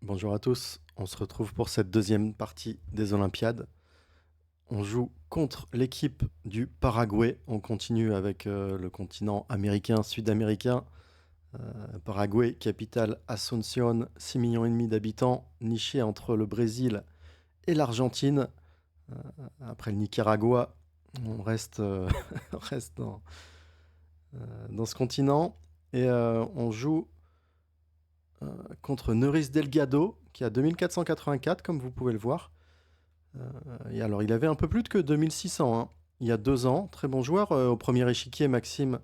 Bonjour à tous, on se retrouve pour cette deuxième partie des Olympiades. On joue contre l'équipe du Paraguay. On continue avec le continent américain, sud-américain. Paraguay, capitale Asunción, 6,5 millions d'habitants, niché entre le Brésil et l'Argentine. Euh, Après le Nicaragua, on reste, on reste dans ce continent. Et on joue contre Neuris Delgado, qui a 2484, comme vous pouvez le voir. Et alors, il avait un peu plus que 2600, hein. Il y a 2 ans. Très bon joueur. Au premier échiquier, Maxime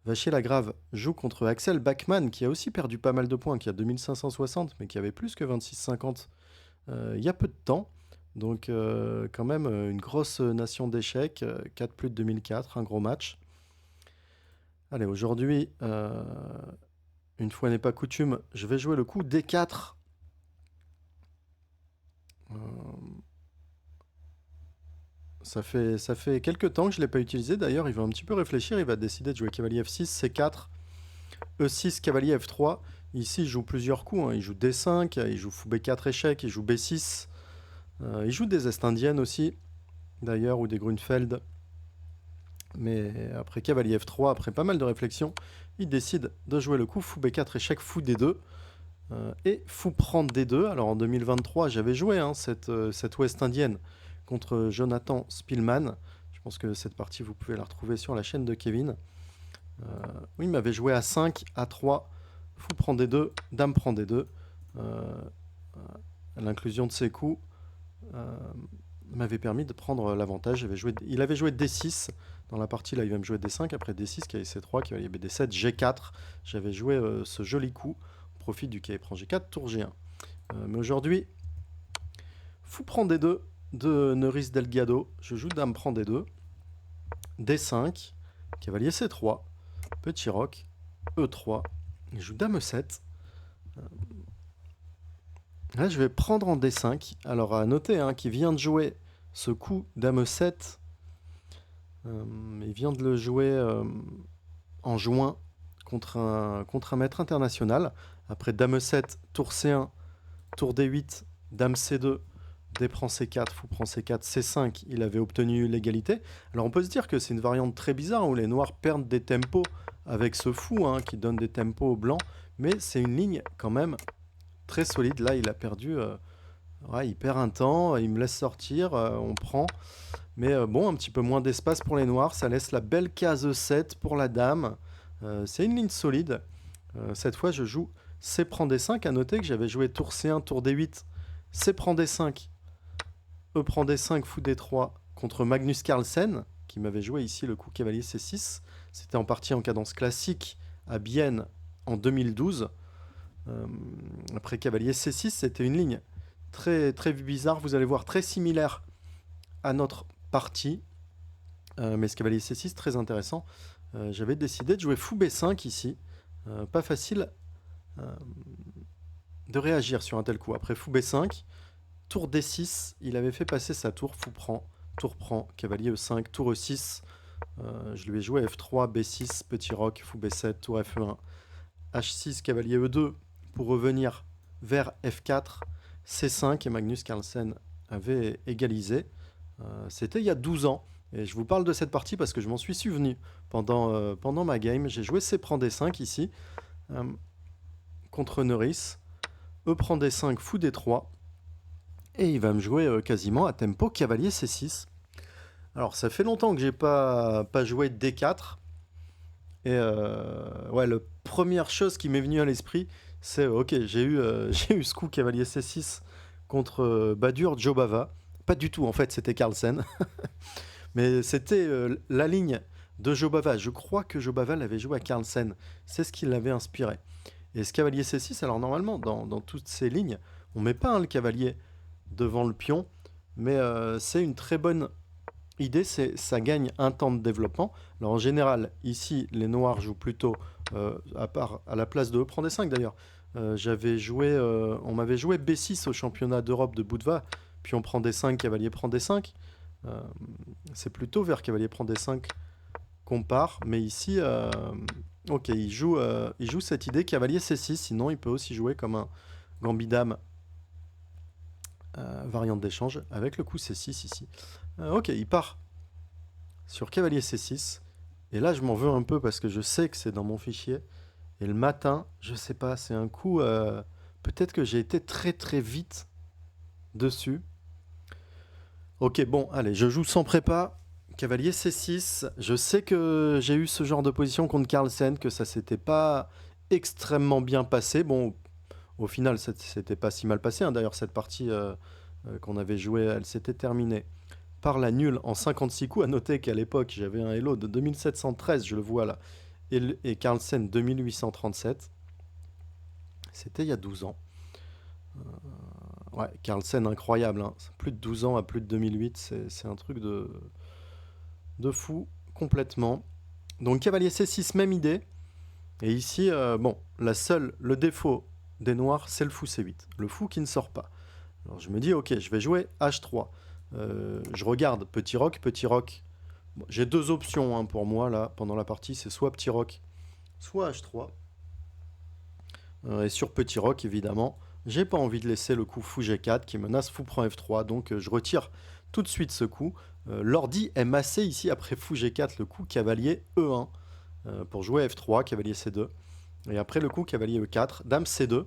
Vachier-Lagrave joue contre Axel Bachmann, qui a aussi perdu pas mal de points, qui a 2560, mais qui avait plus que 2650 il y a peu de temps. Donc, quand même, une grosse nation d'échecs. 4 plus de 2004, un gros match. Allez, aujourd'hui, une fois n'est pas coutume, je vais jouer le coup D4. Euh, Ça fait quelques temps que je ne l'ai pas utilisé. D'ailleurs, il va un petit peu réfléchir. Il va décider de jouer cavalier F6, C4, E6, cavalier F3. Ici, il joue plusieurs coups, hein. Il joue D5, il joue fou B4 échec, il joue B6. Il joue des Est-Indiennes aussi, d'ailleurs, ou des Grunfeld. Mais après cavalier F3, après pas mal de réflexion, il décide de jouer le coup fou B4 échec, fou D2. Et fou prendre D2. Alors en 2023, j'avais joué cette Ouest-Indienne contre Jonathan Spielmann. Je pense que cette partie, vous pouvez la retrouver sur la chaîne de Kevin. Oui, il m'avait joué à 5, à 3, fou prend D2, dame prend D2. L'inclusion de ces coups m'avait permis de prendre l'avantage. Il avait joué D6 dans la partie, là il va me jouer D5, après D6, cavalier C3, cavalier BD7, G4. J'avais joué ce joli coup au profit du cavalier prend G4, tour G1. Mais aujourd'hui, fou prend D2 de Neuris Delgado. Je joue dame prend D2, D5, cavalier C3, petit roc, E3. Je joue dame E7. Là, je vais prendre en D5. Alors, à noter qu'il vient de jouer ce coup dame E7. Il vient de le jouer en juin contre un maître international. Après dame E7, tour C1, tour D8, dame C2, D prend C4, fou prend C4, C5, il avait obtenu l'égalité. Alors on peut se dire que c'est une variante très bizarre où les noirs perdent des tempos avec ce fou qui donne des tempos aux blancs, mais c'est une ligne quand même très solide. Là, il a perdu, il perd un temps, il me laisse sortir, on prend. Mais bon, un petit peu moins d'espace pour les noirs, ça laisse la belle case E7 pour la dame. C'est une ligne solide. Cette fois, je joue C prend D5. À noter que j'avais joué tour C1, tour D8, C prend D5, E prend D5, fou D3 contre Magnus Carlsen, qui m'avait joué ici le coup cavalier C6. C'était en partie en cadence classique à Bienne en 2012. Après cavalier C6, c'était une ligne très, très bizarre, vous allez voir, très similaire à notre partie. Mais ce cavalier C6, très intéressant. J'avais décidé de jouer fou B5 ici. Pas facile de réagir sur un tel coup. Après fou B5, tour D6, il avait fait passer sa tour, fou prend, cavalier E5, tour E6. Je lui ai joué F3, B6, petit roc, fou B7, tour F1, H6, cavalier E2 pour revenir vers F4, C5 et Magnus Carlsen avait égalisé. C'était il y a 12 ans. Et je vous parle de cette partie parce que je m'en suis souvenu pendant ma game. J'ai joué C prend D5 ici contre Neuris. E prend D5, fou D3. Et il va me jouer quasiment à tempo cavalier C6. Alors ça fait longtemps que j'ai pas joué D4. Et la première chose qui m'est venue à l'esprit, c'est ok, j'ai eu ce coup cavalier C6 contre Badur Jobava. Pas du tout, en fait, c'était Carlsen. Mais c'était la ligne de Jobava. Je crois que Jobava l'avait joué à Carlsen. C'est ce qui l'avait inspiré. Et ce cavalier C6, alors normalement, dans toutes ces lignes, on met pas le cavalier devant le pion, mais c'est une très bonne idée, ça gagne un temps de développement. Alors en général, ici, les noirs jouent plutôt à la place de E prend D5 d'ailleurs. On m'avait joué B6 au championnat d'Europe de Budva, puis on prend D5, cavalier prend D5. C'est plutôt vers cavalier prend D5 qu'on part, mais ici, ok, il joue cette idée cavalier C6, sinon il peut aussi jouer comme un gambit dame variante d'échange avec le coup C6 ici. Ok, il part sur cavalier C6. Et là, je m'en veux un peu parce que je sais que c'est dans mon fichier. Et le matin, je sais pas, c'est un coup... peut-être que j'ai été très très vite dessus. Ok, bon, allez, je joue sans prépa. Cavalier C6. Je sais que j'ai eu ce genre de position contre Carlsen, que ça s'était pas extrêmement bien passé. Bon, au final, c'était pas si mal passé, hein. D'ailleurs, cette partie qu'on avait jouée, elle s'était terminée par la nulle en 56 coups. À noter qu'à l'époque, j'avais un Elo de 2713, je le vois là, et Carlsen 2837. C'était il y a 12 ans. Ouais, Carlsen, incroyable, hein. Plus de 12 ans à plus de 2008, c'est un truc de fou, complètement. Donc cavalier C6, même idée. Et ici, bon, le défaut des noirs, c'est le fou C8. Le fou qui ne sort pas. Alors je me dis, ok, je vais jouer H3. Je regarde petit roc. Bon, j'ai deux options, hein, pour moi, là, pendant la partie. C'est soit petit roc, soit H3. Et sur petit roc, évidemment, j'ai pas envie de laisser le coup fou G4 qui menace fou prend F3. Donc je retire tout de suite ce coup. L'ordi est massé ici après fou G4, le coup cavalier E1. Pour jouer F3, cavalier C2. Et après le coup cavalier E4, dame C2.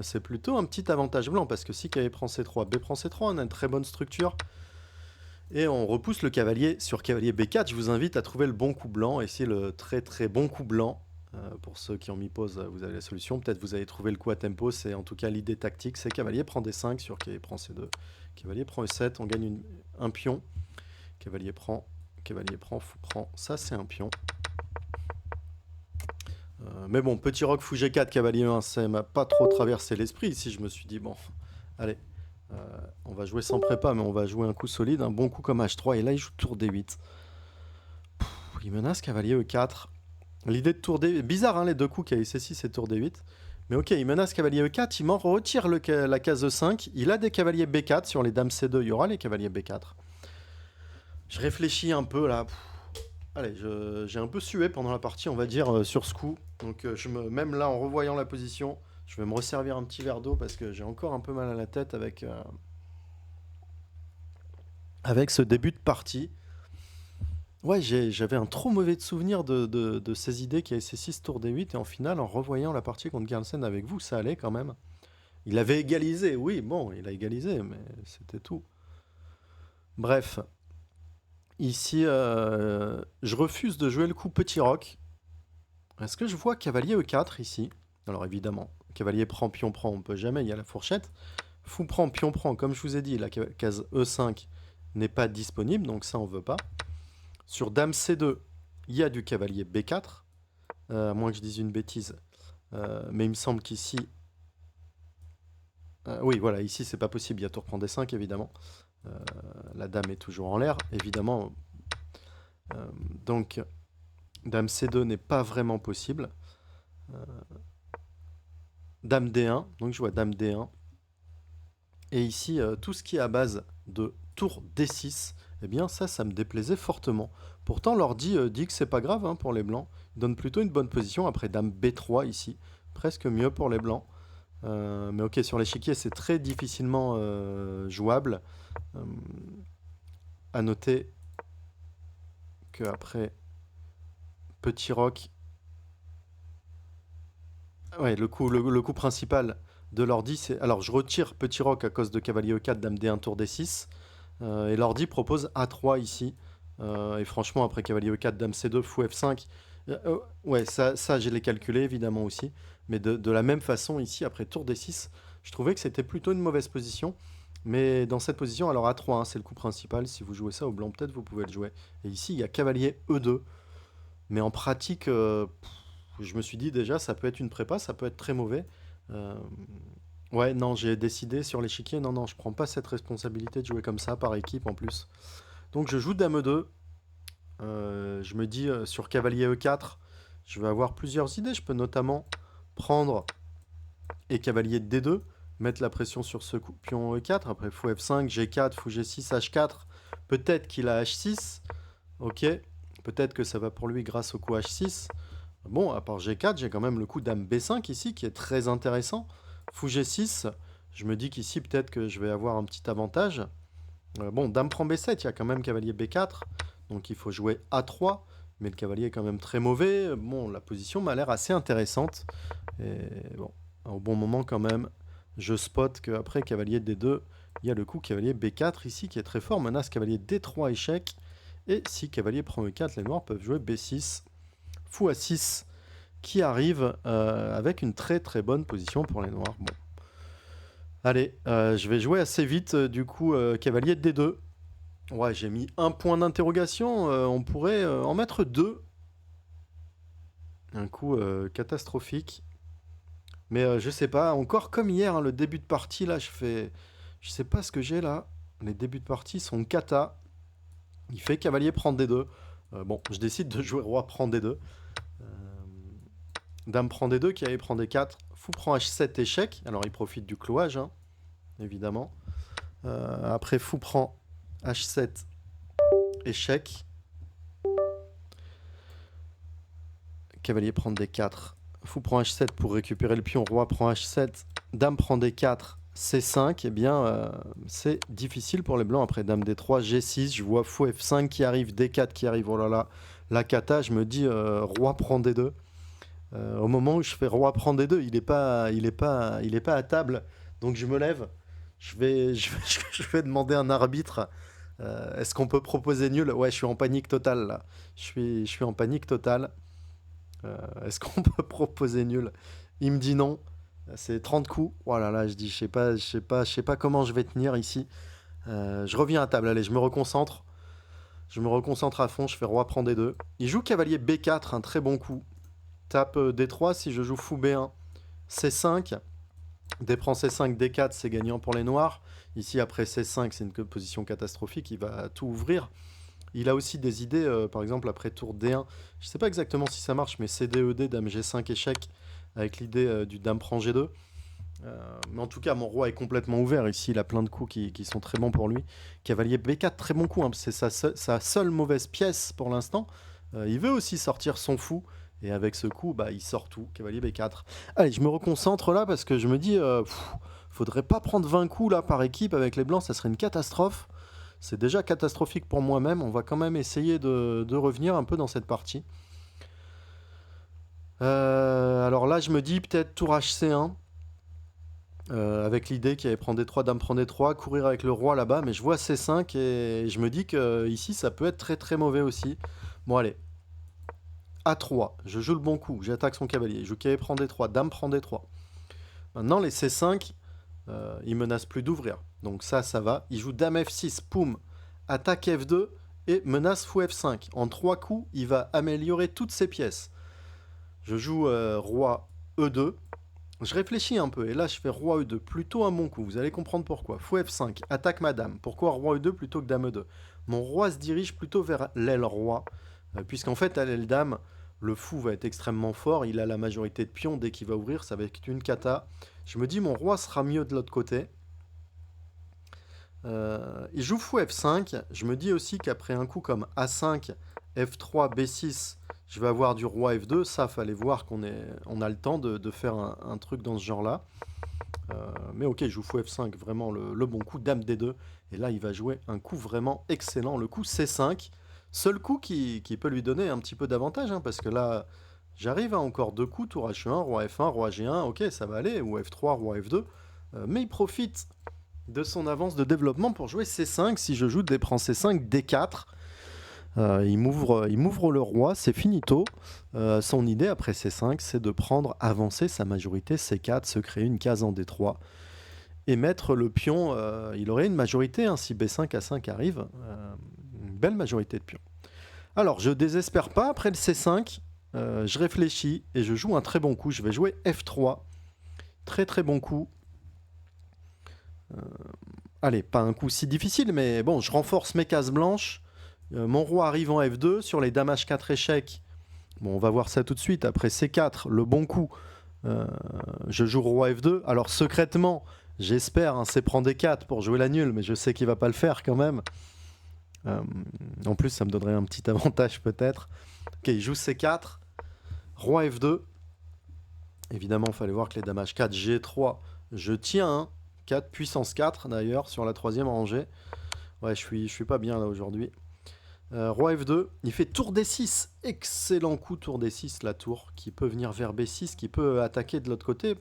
C'est plutôt un petit avantage blanc, parce que si cavalier prend C3, B prend C3, on a une très bonne structure. Et on repousse le cavalier sur cavalier B4. Je vous invite à trouver le bon coup blanc. Ici, le très très bon coup blanc. Pour ceux qui ont mis pause, vous avez la solution. Peut-être vous avez trouvé le coup à tempo. C'est en tout cas l'idée tactique. C'est cavalier prend D5 sur cavalier prend C2. Cavalier prend E7. On gagne un pion. Cavalier prend, fou prend. Ça, c'est un pion. Mais bon, petit roc, fou G4, cavalier 1, ça m'a pas trop traversé l'esprit. Ici, je me suis dit, bon, allez, on va jouer sans prépa, mais on va jouer un coup solide, un bon coup comme H3. Et là, il joue tour D8. Il menace cavalier E4. L'idée de tour D8, bizarre, hein, les deux coups, cavalier C6 et tour D8. Mais ok, il menace cavalier E4, il m'en retire la case E5. Il a des cavaliers B4 sur les dames C2, il y aura les cavaliers B4. Je réfléchis un peu là. Allez, j'ai un peu sué pendant la partie, on va dire, sur ce coup. Donc même là, en revoyant la position, je vais me resservir un petit verre d'eau parce que j'ai encore un peu mal à la tête avec ce début de partie. Ouais, j'avais un trop mauvais souvenir de ces idées qui avaient ces 6 tours D8. Et en finale, en revoyant la partie contre Carlsen avec vous, ça allait quand même. Il avait égalisé, oui, bon, il a égalisé, mais c'était tout. Bref. Ici, je refuse de jouer le coup petit roc. Est-ce que je vois cavalier E4 ici? Alors évidemment, cavalier prend, pion prend, on peut jamais, il y a la fourchette. Fou prend, pion prend, comme je vous ai dit, la case E5 n'est pas disponible, donc ça on veut pas. Sur dame C2, il y a du cavalier B4, à moins que je dise une bêtise. Mais il me semble qu'ici... oui, voilà, ici c'est pas possible, il y a tour prend D5 évidemment. La dame est toujours en l'air, évidemment. Donc, dame C2 n'est pas vraiment possible. Dame D1, donc je vois dame D1. Et ici, tout ce qui est à base de tour D6, eh bien ça me déplaisait fortement. Pourtant, l'ordi dit que c'est pas grave, hein, pour les blancs. Il donne plutôt une bonne position après dame B3 ici. Presque mieux pour les blancs. Mais ok, sur l'échiquier, c'est très difficilement jouable. À noter qu'après petit roc, ouais, le coup principal de l'ordi, c'est... Alors, je retire petit roc à cause de cavalier E4, dame D1, tour D6. Et l'ordi propose A3 ici. Et franchement, après cavalier E4, dame C2, fou F5... ouais, ça je l'ai calculé, évidemment, aussi. Mais de la même façon, ici, après tour D6, je trouvais que c'était plutôt une mauvaise position. Mais dans cette position, alors A3, hein, c'est le coup principal. Si vous jouez ça au blanc, peut-être vous pouvez le jouer. Et ici, il y a cavalier E2. Mais en pratique... je me suis dit déjà, ça peut être une prépa, ça peut être très mauvais. Ouais, non, j'ai décidé sur l'échiquier, non, je prends pas cette responsabilité de jouer comme ça, par équipe en plus. Donc je joue dame E2. Je me dis, sur cavalier E4, je vais avoir plusieurs idées. Je peux notamment prendre et cavalier D2, mettre la pression sur ce pion E4. Après, fou F5, G4, fou G6, H4. Peut-être qu'il a H6. Ok, peut-être que ça va pour lui grâce au coup H6. Bon, à part G4, j'ai quand même le coup dame B5 ici, qui est très intéressant. Fou G6, Je me dis qu'ici, peut-être que je vais avoir un petit avantage. Bon, dame prend B7, il y a quand même cavalier B4. Donc il faut jouer A3. Mais le cavalier est quand même très mauvais. Bon, la position m'a l'air assez intéressante. Et bon, au bon moment quand même, je spot qu'après cavalier D2, il y a le coup cavalier B4 ici qui est très fort. Menace cavalier D3 échec. Et si cavalier prend E4, les noirs peuvent jouer B6. Fou A6 qui arrive avec une très très bonne position pour les noirs. Bon. Allez, je vais jouer assez vite du coup cavalier D2. Ouais, j'ai mis un point d'interrogation, on pourrait en mettre deux. Un coup catastrophique. Mais je sais pas, encore comme hier, hein, le début de partie là, je sais pas ce que j'ai là. Les débuts de partie sont cata. Il fait cavalier prend D2. Bon, je décide de jouer roi prend D2. Dame prend D2, cavalier prend D4. Fou prend H7 échec. Alors il profite du clouage, hein, évidemment. Après fou prend H7 échec. Cavalier prend D4. Fou prend H7 pour récupérer le pion. Roi prend H7. Dame prend D4. C5. Eh bien, c'est difficile pour les blancs. Après Dame D3, G6. Je vois fou F5 qui arrive. D4 qui arrive. Oh là là. La cata, je me dis roi prend D2. Au moment où je fais roi prend D2, il est pas à table. Donc je me lève. Je vais demander un arbitre. Est-ce qu'on peut proposer nul? Ouais, je suis en panique totale là. Je suis en panique totale. Est-ce qu'on peut proposer nul? Il me dit non. C'est 30 coups. Voilà, là, je dis, je sais pas comment je vais tenir ici. Je reviens à table. Allez, je me reconcentre. Je me reconcentre à fond. Je fais roi prend D2. Il joue cavalier B4, un très bon coup. Tape D3 si je joue fou B1. C5. D prend C5, D4, c'est gagnant pour les noirs. Ici, après C5, c'est une position catastrophique. Il va tout ouvrir. Il a aussi des idées, par exemple, après tour D1. Je ne sais pas exactement si ça marche, mais CDED, dame G5, échec, avec l'idée du dame prend G2. Mais en tout cas, mon roi est complètement ouvert. Ici, il a plein de coups qui sont très bons pour lui. Cavalier B4, très bon coup. Hein. C'est sa seule mauvaise pièce pour l'instant. Il veut aussi sortir son fou. Et avec ce coup, bah, il sort tout. Cavalier B4. Allez, je me reconcentre là parce que je me dis, faudrait pas prendre 20 coups là par équipe avec les blancs. Ça serait une catastrophe. C'est déjà catastrophique pour moi-même. On va quand même essayer de revenir un peu dans cette partie. Alors là, je me dis peut-être tour HC1. Avec l'idée qu'il y avait prendre D3, dame prend D3, courir avec le roi là-bas. Mais je vois C5 et je me dis que ici, ça peut être très très mauvais aussi. Bon, allez. A3. Je joue le bon coup. J'attaque son cavalier. Je joue cavalier prend D3, dame prend D3. Maintenant, les C5, il menace plus d'ouvrir. Donc ça va. Il joue dame F6, poum, attaque F2 et menace fou F5. En 3 coups, il va améliorer toutes ses pièces. Je joue roi E2. Je réfléchis un peu et là je fais roi E2. Plutôt un bon coup, vous allez comprendre pourquoi. Fou F5, attaque ma dame. Pourquoi roi E2 plutôt que dame E2? Mon roi se dirige plutôt vers l'aile roi. Puisqu'en fait, à l'aile dame, le fou va être extrêmement fort. Il a la majorité de pions. Dès qu'il va ouvrir, ça va être une cata. Je me dis, mon roi sera mieux de l'autre côté. Il joue fou F5. Je me dis aussi qu'après un coup comme A5, F3, B6, je vais avoir du roi F2. Ça, fallait voir qu'on a le temps de faire un truc dans ce genre-là. Mais ok, il joue fou F5, vraiment le bon coup, dame D2. Et là, il va jouer un coup vraiment excellent, le coup C5. Seul coup qui peut lui donner un petit peu d'avantage, hein, parce que là, j'arrive à encore 2 coups, tour H1, roi F1, roi G1, ok, ça va aller, ou F3, roi F2. Mais il profite de son avance de développement pour jouer C5. Si je joue D prend C5, D4, il m'ouvre le roi, c'est finito. Son idée après C5, c'est de prendre, avancer sa majorité C4, se créer une case en D3 et mettre le pion. Il aurait une majorité, hein, si B5, A5 arrive, une belle majorité de pions. Alors, je désespère pas, après le C5, je réfléchis et je joue un très bon coup. Je vais jouer F3, très très bon coup. Allez, pas un coup si difficile, mais bon, je renforce mes cases blanches. Mon roi arrive en F2, sur les dames H4 échecs. Bon, on va voir ça tout de suite. Après C4, le bon coup, je joue roi F2. Alors secrètement, j'espère, hein, c'est prendre D4 pour jouer la nulle, mais je sais qu'il va pas le faire quand même. En plus, ça me donnerait un petit avantage peut-être. Ok, il joue C4, roi F2. Évidemment, il fallait voir que les dames H4, G3, je tiens. Hein. F4, puissance 4 d'ailleurs, sur la troisième rangée. Ouais, je suis pas bien là aujourd'hui. Roi F2, il fait tour D6. Excellent coup, tour D6, la tour, qui peut venir vers B6, qui peut attaquer de l'autre côté.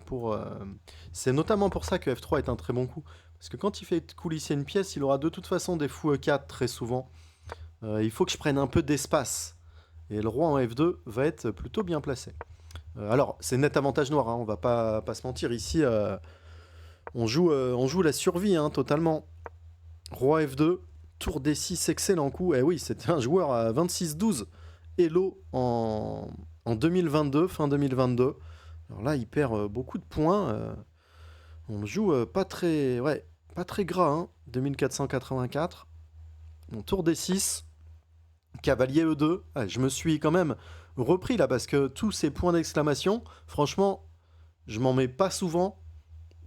C'est notamment pour ça que F3 est un très bon coup. Parce que quand il fait coulisser une pièce, il aura de toute façon des fous E4 très souvent. Il faut que je prenne un peu d'espace. Et le roi en F2 va être plutôt bien placé. Alors, c'est net avantage noir, hein, on va pas se mentir. Ici, on joue la survie, hein, totalement. Roi F2, tour D6, excellent coup. Eh oui, c'était un joueur à 26-12. Elo en 2022, fin 2022. Alors là, il perd beaucoup de points. On joue pas très gras, hein. 2484. Mon tour D6. Cavalier E2. Ah, je me suis quand même repris là parce que tous ces points d'exclamation, franchement, je m'en mets pas souvent.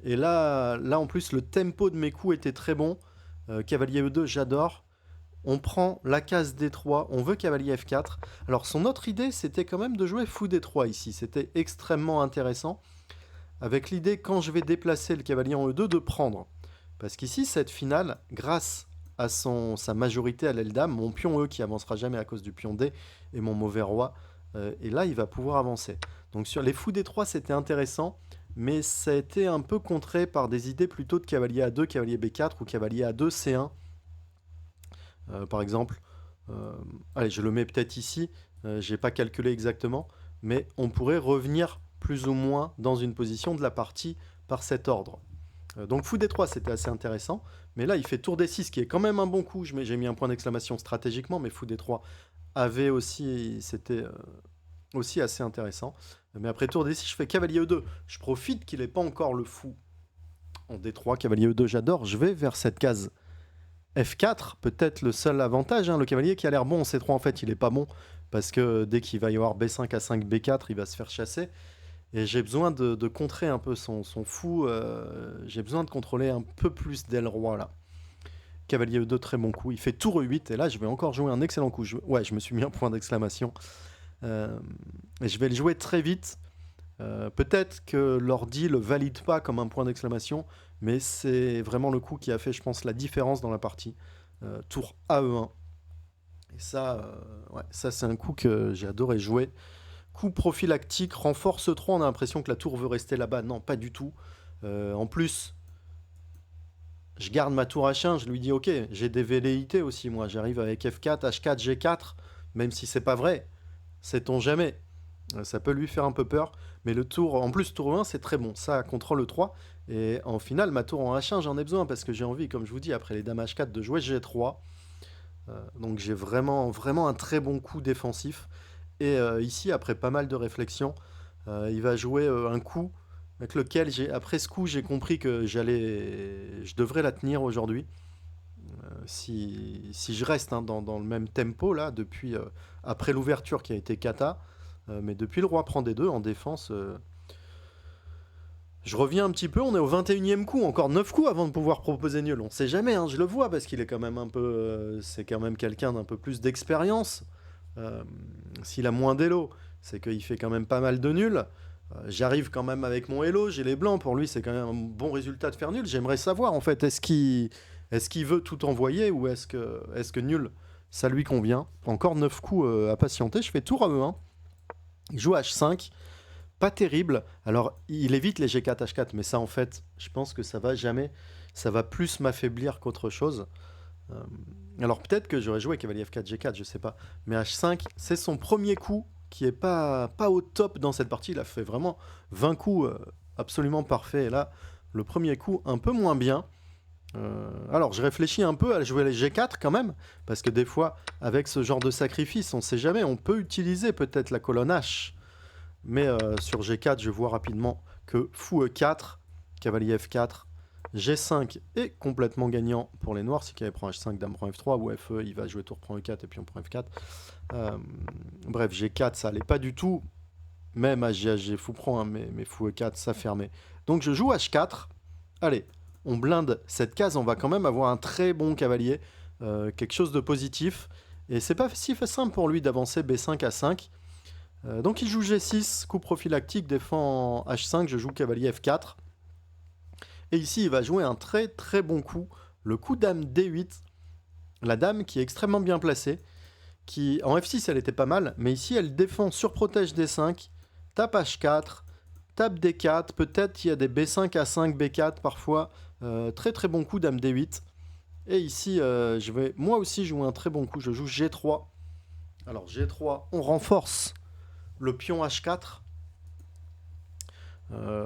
Et là en plus, le tempo de mes coups était très bon. Cavalier E2, j'adore. On prend la case D3, on veut cavalier F4. Alors son autre idée, c'était quand même de jouer fou D3 ici. C'était extrêmement intéressant. Avec l'idée, quand je vais déplacer le cavalier en E2, de prendre. Parce qu'ici, cette finale, grâce à sa majorité à l'aile dame, mon pion E qui avancera jamais à cause du pion D et mon mauvais roi, et là, il va pouvoir avancer. Donc sur les fous D3, c'était intéressant. Mais ça a été un peu contré par des idées plutôt de cavalier A2, cavalier B4 ou cavalier A2, C1. Par exemple, allez, je le mets peut-être ici, j'ai pas calculé exactement, mais on pourrait revenir plus ou moins dans une position de la partie par cet ordre. Donc fou D3, c'était assez intéressant, mais là il fait tour D6, qui est quand même un bon coup. J'ai mis un point d'exclamation stratégiquement, mais fou D3 avait aussi, c'était aussi assez intéressant. Mais après tour D6, je fais cavalier E2. Je profite qu'il n'ait pas encore le fou en D3. Cavalier E2, j'adore. Je vais vers cette case F4. Peut-être le seul avantage, hein, le cavalier qui a l'air bon en C3, en fait, il n'est pas bon. Parce que dès qu'il va y avoir B5, A5, B4, il va se faire chasser. Et j'ai besoin de contrer un peu son fou. J'ai besoin de contrôler un peu plus d'aile roi, là. Cavalier E2, très bon coup. Il fait tour E8. Et là, je vais encore jouer un excellent coup. Ouais, je me suis mis un point d'exclamation. Et je vais le jouer très vite. Peut-être que l'ordi le valide pas comme un point d'exclamation, mais c'est vraiment le coup qui a fait, je pense, la différence dans la partie. Tour AE1. Et ça, ça c'est un coup que j'ai adoré jouer. Coup prophylactique, renforce 3, on a l'impression que la tour veut rester là-bas. Non, pas du tout. En plus, je garde ma tour H1, je lui dis ok, j'ai des velléités aussi, moi. J'arrive avec F4, H4, G4, même si c'est pas vrai. Sait-on jamais. Ça peut lui faire un peu peur. Mais le tour, en plus, tour 1, c'est très bon. Ça contrôle 3. Et en finale, ma tour en H1, j'en ai besoin parce que j'ai envie, comme je vous dis, après les dames H4, de jouer G3. Donc j'ai vraiment, vraiment un très bon coup défensif. Et ici, après pas mal de réflexion, il va jouer un coup avec lequel, après ce coup, j'ai compris que je devrais la tenir aujourd'hui. Si je reste, hein, dans le même tempo, là, depuis après l'ouverture qui a été cata, mais depuis le roi prend D2 en défense, je reviens un petit peu. On est au 21e coup, encore 9 coups avant de pouvoir proposer nul. On sait jamais, hein, je le vois parce qu'il est quand même un peu. C'est quand même quelqu'un d'un peu plus d'expérience. S'il a moins d'élo, c'est qu'il fait quand même pas mal de nuls. J'arrive quand même avec mon Elo, j'ai les blancs. Pour lui, c'est quand même un bon résultat de faire nul. J'aimerais savoir, en fait, est-ce qu'il veut tout envoyer ou est-ce que nul, ça lui convient. Encore 9 coups à patienter. Je fais tour à E1. Il joue H5. Pas terrible. Alors, il évite les G4, H4, mais ça, en fait, je pense que ça va jamais. Ça va plus m'affaiblir qu'autre chose. Alors, peut-être que j'aurais joué cavalier F4, G4, je sais pas. Mais H5, c'est son premier coup qui est pas au top dans cette partie. Il a fait vraiment 20 coups absolument parfaits. Et là, le premier coup, un peu moins bien. Alors, je réfléchis un peu à jouer les G4 quand même, parce que des fois, avec ce genre de sacrifice, on sait jamais, on peut utiliser peut-être la colonne H. Mais sur G4, je vois rapidement que fou E4, cavalier F4, G5 est complètement gagnant pour les noirs. Si cavalier prend H5, dame prend F3, ou FE, il va jouer tour prend E4 et puis on prend F4. Bref, G4, ça allait pas du tout. Même à G fou prend, hein, mais fou E4, ça fermait. Donc je joue H4. Allez, on blinde cette case, on va quand même avoir un très bon cavalier. Quelque chose de positif. Et c'est pas si simple pour lui d'avancer B5 à 5. Donc il joue G6, coup prophylactique, défend H5, je joue cavalier F4. Et ici, il va jouer un très très bon coup, le coup dame D8. La dame qui est extrêmement bien placée, qui en F6 elle était pas mal, mais ici elle défend sur protège D5, tape H4, tape D4, peut-être il y a des B5, A5, B4 parfois. Très très bon coup dame D8. Et ici, je vais moi aussi jouer un très bon coup, je joue G3. Alors G3, on renforce le pion H4.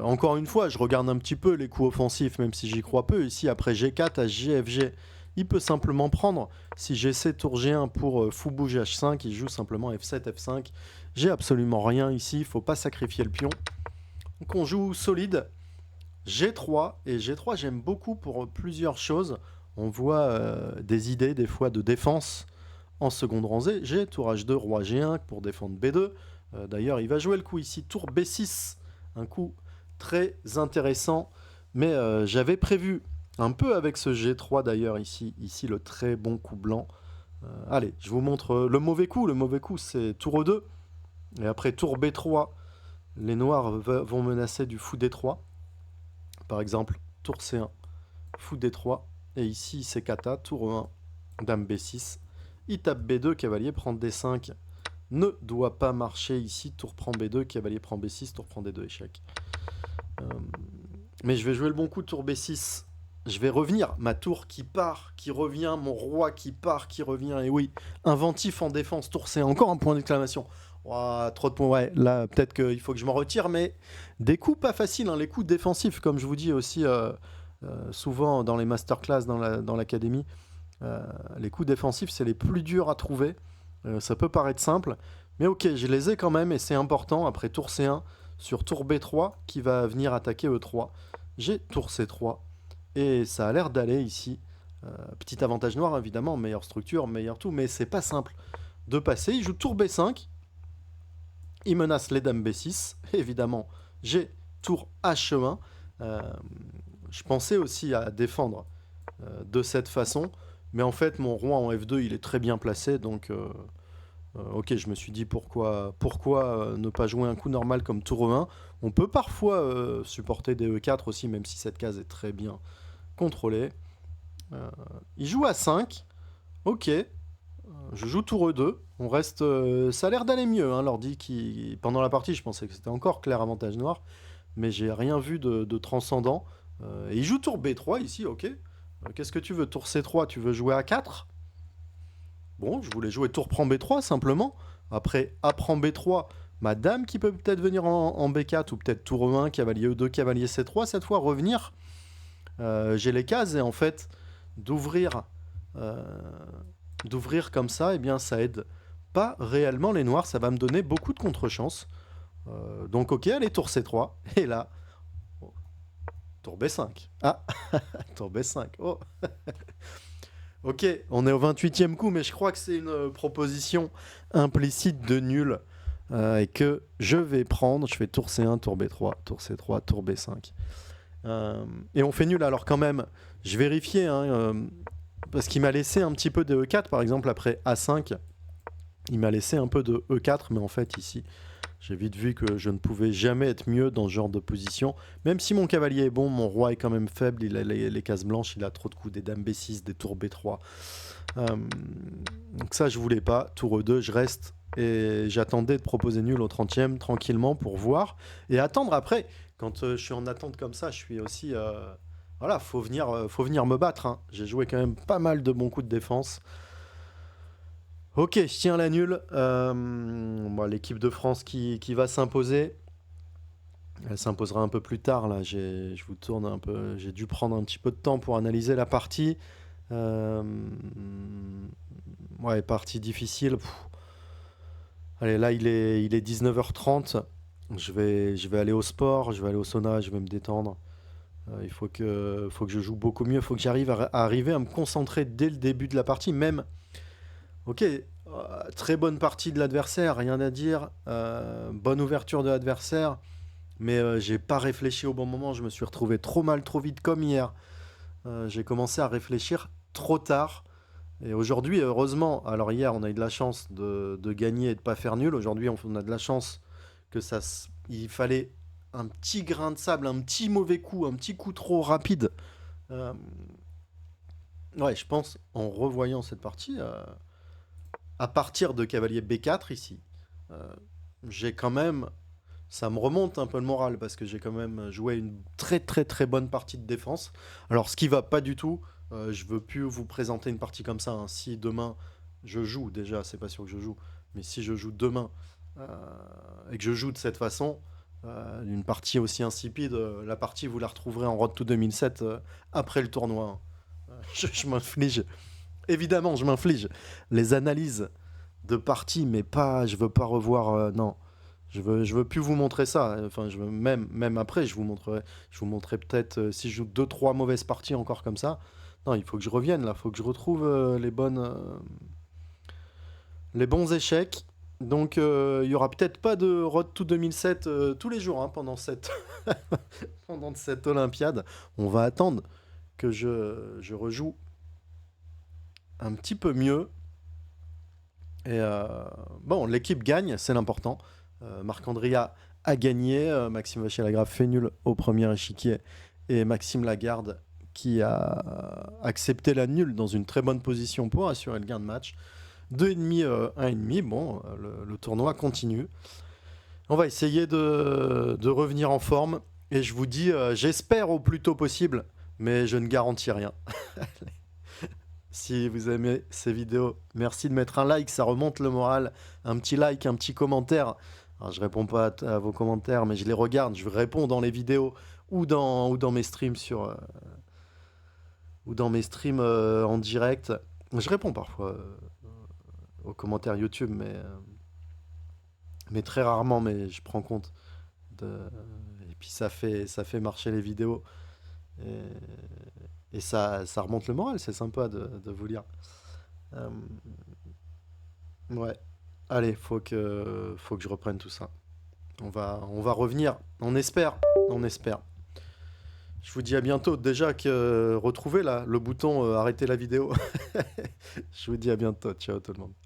Encore une fois, je regarde un petit peu les coups offensifs, même si j'y crois peu. Ici, après G4 à JFG, il peut simplement prendre. Si j'essaie tour G1 pour fou bouge H5, il joue simplement F7, F5. J'ai absolument rien ici, il ne faut pas sacrifier le pion. Donc on joue solide. G3, et G3 j'aime beaucoup pour plusieurs choses. On voit des idées des fois de défense en seconde rangée. G, tour H2, roi G1 pour défendre B2. D'ailleurs, il va jouer le coup ici, tour B6. Un coup très intéressant. Mais j'avais prévu un peu avec ce G3 d'ailleurs ici le très bon coup blanc. Allez, je vous montre le mauvais coup. Le mauvais coup, c'est tour E2. Et après tour B3, les noirs vont menacer du fou D3. Par exemple, tour C1, fou D3. Et ici, c'est kata, tour E1, dame B6. Il tape B2, cavalier prend D5. Ne doit pas marcher ici, tour prend B2, cavalier prend B6, tour prend D2, échec. Mais je vais jouer le bon coup, tour B6. Je vais revenir, ma tour qui part, qui revient, mon roi qui part, qui revient, et oui, inventif en défense, tour C, encore un point d'exclamation. Ouah, trop de points, ouais, là peut-être qu'il faut que je m'en retire, mais des coups pas faciles, hein, les coups défensifs, comme je vous dis aussi souvent dans les masterclass dans l'académie, les coups défensifs c'est les plus durs à trouver. Ça peut paraître simple, mais ok, je les ai quand même, et c'est important, après tour C1, sur tour B3, qui va venir attaquer E3, j'ai tour C3, et ça a l'air d'aller ici. Petit avantage noir, évidemment, meilleure structure, meilleur tout, mais c'est pas simple de passer. Il joue tour B5, il menace les dames B6, évidemment, j'ai tour H1. Je pensais aussi à défendre de cette façon, mais en fait, mon roi en F2, il est très bien placé, donc ok, je me suis dit pourquoi ne pas jouer un coup normal comme tour E1. On peut parfois supporter des E4 aussi, même si cette case est très bien contrôlée. Il joue à 5. Ok. Je joue tour E2. On reste. Ça a l'air d'aller mieux. Hein, l'ordi qui. Pendant la partie, je pensais que c'était encore clair avantage noir. Mais j'ai rien vu de transcendant. Et il joue tour B3 ici, ok. Qu'est-ce que tu veux? Tour C3, tu veux jouer à 4? Bon, je voulais jouer tour prend B3 simplement. Après A prend B3, ma dame qui peut peut-être venir en B4 ou peut-être tour E1, cavalier E2, cavalier C3. Cette fois, revenir. J'ai les cases et en fait, d'ouvrir comme ça, eh bien, ça aide pas réellement les noirs. Ça va me donner beaucoup de contre-chance. Donc, ok, allez, tour C3. Et là, oh, tour B5. Ah, tour B5. Oh. Ok, on est au 28e coup, mais je crois que c'est une proposition implicite de nul et que je vais prendre. Je fais tour C1, tour B3, tour C3, tour B5. Et on fait nul. Alors quand même, je vérifiais, hein, parce qu'il m'a laissé un petit peu de E4, par exemple, après A5. Il m'a laissé un peu de E4, mais en fait, ici, j'ai vite vu que je ne pouvais jamais être mieux dans ce genre de position. Même si mon cavalier est bon, mon roi est quand même faible, il a les cases blanches, il a trop de coups, des dames B6, des tours B3. Donc ça, je voulais pas. Tour E2, je reste et j'attendais de proposer nul au 30e, tranquillement, pour voir. Et attendre après. Quand je suis en attente comme ça, je suis aussi... voilà, faut venir me battre. Hein. J'ai joué quand même pas mal de bons coups de défense. Ok, je tiens la nulle. Bon, l'équipe de France qui va s'imposer. Elle s'imposera un peu plus tard. Là, je vous tourne un peu. J'ai dû prendre un petit peu de temps pour analyser la partie. Ouais, partie difficile. Pff. Allez, là, il est 19h30. Je vais aller au sport, je vais aller au sauna, je vais me détendre. Il faut que je joue beaucoup mieux. Il faut que j'arrive à arriver à me concentrer dès le début de la partie. Même, ok, très bonne partie de l'adversaire, rien à dire. Bonne ouverture de l'adversaire. Mais j'ai pas réfléchi au bon moment. Je me suis retrouvé trop mal, trop vite, comme hier. J'ai commencé à réfléchir trop tard. Et aujourd'hui, heureusement, alors hier, on a eu de la chance de gagner et de pas faire nul. Aujourd'hui, on a de la chance que il fallait un petit grain de sable, un petit mauvais coup, un petit coup trop rapide. Euh, ouais, je pense, en revoyant cette partie, à partir de cavalier B4 ici, euh, j'ai quand même, ça me remonte un peu le moral parce que j'ai quand même joué une très très très bonne partie de défense. Alors ce qui va pas du tout, je veux plus vous présenter une partie comme ça, hein. Si demain je joue, déjà c'est pas sûr que je joue, mais si je joue demain euh, et que je joue de cette façon, une partie aussi insipide, la partie vous la retrouverez en Road to 2007 après le tournoi, hein. Je m'inflige, évidemment je m'inflige les analyses de partie, mais pas, je veux pas revoir, non. Je veux plus vous montrer ça. Enfin, je veux même après, je vous montrerai peut-être si je joue deux trois mauvaises parties encore comme ça. Non, il faut que je revienne là, il faut que je retrouve les bons échecs. Donc, il y aura peut-être pas de Road to 2007 tous les jours, hein, pendant cette pendant cette Olympiade. On va attendre que je rejoue un petit peu mieux. Et bon, l'équipe gagne, c'est l'important. Marc-Andrea a gagné, Maxime Vachier-Lagrave fait nul au premier échiquier, et Maxime Lagarde qui a accepté la nulle dans une très bonne position pour assurer le gain de match. 2,5, 1,5, bon, le tournoi continue. On va essayer de revenir en forme, et je vous dis, j'espère au plus tôt possible, mais je ne garantis rien. Si vous aimez ces vidéos, merci de mettre un like, ça remonte le moral. Un petit like, un petit commentaire. Alors, je réponds pas à vos commentaires, mais je les regarde. Je réponds dans les vidéos ou dans mes streams ou dans mes streams en direct. Je réponds parfois aux commentaires YouTube, mais très rarement. Mais je prends compte de, et puis ça fait marcher les vidéos. Et, et ça remonte le moral. C'est sympa de vous lire. Euh, Ouais. Allez, faut que je reprenne tout ça. On va revenir. On espère. On espère. Je vous dis à bientôt. Déjà que retrouvez là le bouton arrêter la vidéo. Je vous dis à bientôt. Ciao tout le monde.